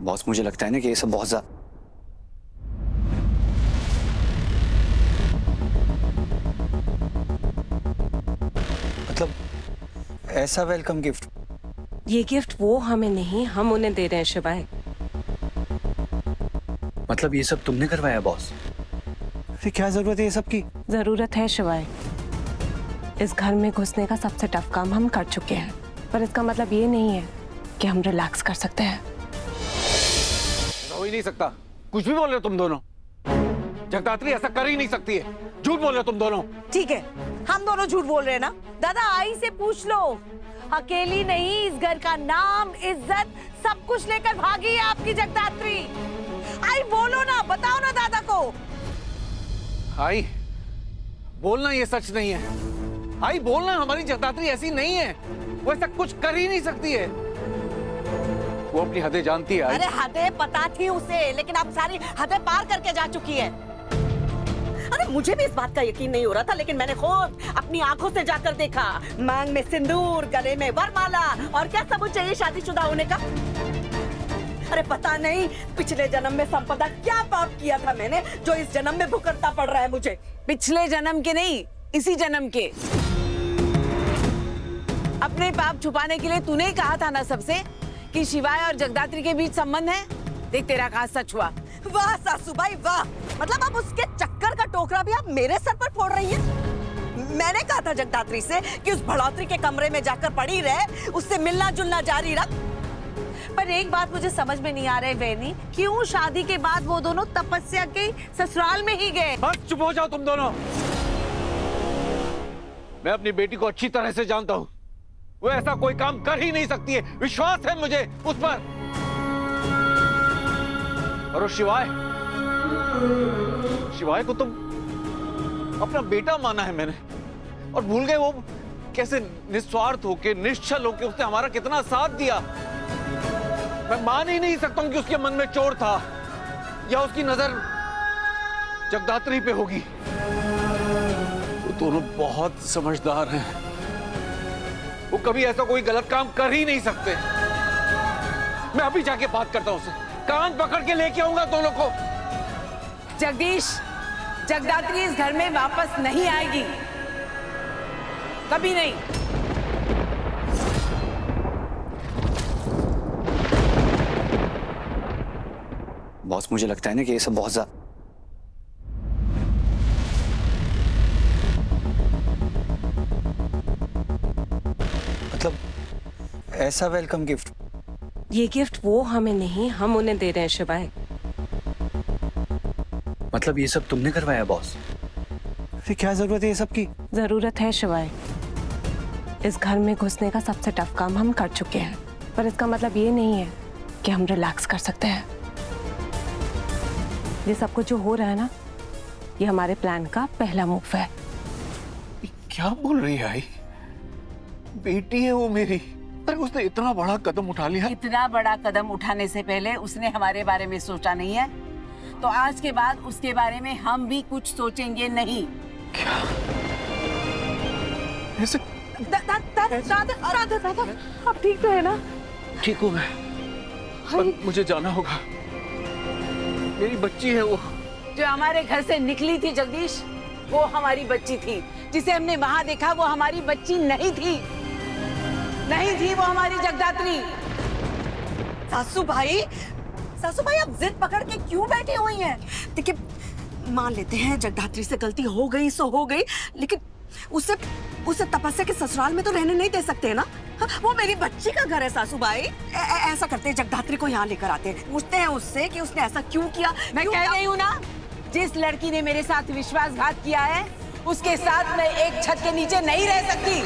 Boss, मुझे लगता है ना कि ये सब बहुत ज्यादा। मतलब ऐसा वेलकम गिफ्ट? ये गिफ्ट वो हमें नहीं, हम उन्हें दे रहे हैं शिवाय। मतलब ये सब तुमने करवाया बॉस? फिर क्या जरूरत है ये सब की? जरूरत है शिवाय। इस घर में घुसने का सबसे टफ काम हम कर चुके हैं, पर इसका मतलब ये नहीं है कि हम रिलैक्स कर सकते हैं। हो ही नहीं सकता। कुछ भी बोल रहे हो तुम दोनों। जगदात्री ऐसा कर ही नहीं सकती है। झूठ बोल रहे हो तुम दोनों। ठीक है, हम दोनों झूठ बोल रहे हैं ना। दादा आई से पूछ लो, अकेली नहीं, इस घर का नाम, इज्जत सब कुछ लेकर भागी है आपकी जगदात्री। आई बोलो ना, बताओ ना दादा को। आई बोलना ये सच नहीं है। आई बोलना हमारी जगदात्री ऐसी नहीं है। वो ऐसा कुछ कर ही नहीं सकती है। वो अपनी हदें जानती है। आई। अरे हदें पता थी उसे, लेकिन अब सारी हदें पार करके जा चुकी है। अरे मुझे भी इस बात का यकीन नहीं हो रहा था, लेकिन मैंने खुद अपनी आंखों से जाकर देखा। मांग में सिंदूर, गले में वरमाला, और क्या सबूत चाहिए शादीशुदा होने का। अरे पता नहीं पिछले जन्म में संपदा क्या पाप किया था मैंने, जो इस जन्म में भुगतना पड़ रहा है मुझे। पिछले जन्म के नहीं, इसी जन्म के। अपने पाप छुपाने के लिए तूने ही कहा था ना सबसे कि शिवाय और जगदात्री के बीच संबंध है। देख तेरा कहा सच हुआ। वाह सासूबाई वाह, मतलब अब उसके चक्कर का टोकरा भी आप मेरे सर पर फोड़ रही हैं। मैंने कहा था जगदात्री से कि उस भड़ोतरी के कमरे में जाकर पड़ी रहे, उससे मिलना जुलना जारी रख। पर एक बात मुझे समझ में नहीं आ रही वेनी, क्यों शादी के बाद वो दोनों तपस्या के ससुराल में ही गए। बस चुप हो जाओ तुम दोनों। मैं अपनी बेटी को अच्छी तरह से जानता हूँ। वो ऐसा कोई काम कर ही नहीं सकती है। विश्वास है मुझे उस पर। और वो शिवाय को तुम अपना बेटा माना है मैंने, और भूल गए वो कैसे निस्वार्थ होके, निश्चल होके उसने हमारा कितना साथ दिया। मैं मान ही नहीं सकता हूं कि उसके मन में चोर था या उसकी नजर जगदात्री पे होगी। वो दोनों बहुत समझदार हैं। वो कभी ऐसा कोई गलत काम कर ही नहीं सकते। मैं अभी जाके बात करता हूं उससे, कान पकड़ के लेके आऊंगा दोनों को। जगदीश, जगदात्री इस घर में वापस नहीं आएगी, कभी नहीं। बॉस, मुझे लगता है ना कि ये सब बहुत ज्यादा। मतलब ऐसा वेलकम गिफ्ट? ये गिफ्ट वो हमें नहीं, हम उन्हें दे रहे हैं शिवाय। मतलब ये सब तुमने करवाया बॉस? फिर क्या जरूरत है ये सब की? जरूरत है शिवाय। इस घर में घुसने का सबसे टफ काम हम कर चुके हैं, पर इसका मतलब ये नहीं है कि हम रिलैक्स कर सकते हैं। ये सब कुछ जो हो रहा है ना, ये हमारे प्लान का पहला मूव है। क्या बोल रही है आई? बेटी है वो मेरी। अरे उसने इतना बड़ा कदम उठा लिया। इतना बड़ा कदम उठाने से पहले उसने हमारे बारे में सोचा नहीं है, तो आज के बाद उसके बारे में हम भी कुछ सोचेंगे नहीं। क्या? ऐसे? दादा आप ठीक तो है ना? ठीक हूँ मैं, पर मुझे जाना होगा। मेरी बच्ची है वो। जो हमारे घर से निकली थी जगदीश, वो हमारी बच्ची थी। जिसे हमने वहां देखा वो हमारी बच्ची नहीं थी, नहीं थी वो हमारी जगदात्री। सासू भाई आप जिद पकड़ के क्यों बैठी हुई हैं? देखिए, मान लेते हैं जगदात्री से गलती हो गई सो हो गई, लेकिन उसे तपस्या के ससुराल में तो रहने नहीं दे सकते ना। वो मेरी बच्ची का घर है सासू भाई। ऐसा करते हैं, जगदात्री को यहाँ लेकर आते हैं, पूछते हैं उससे कि उसने ऐसा क्यों किया। मैं कह रही हूँ ना, जिस लड़की ने मेरे साथ विश्वासघात किया है, उसके साथ मैं एक छत के नीचे नहीं रह सकती।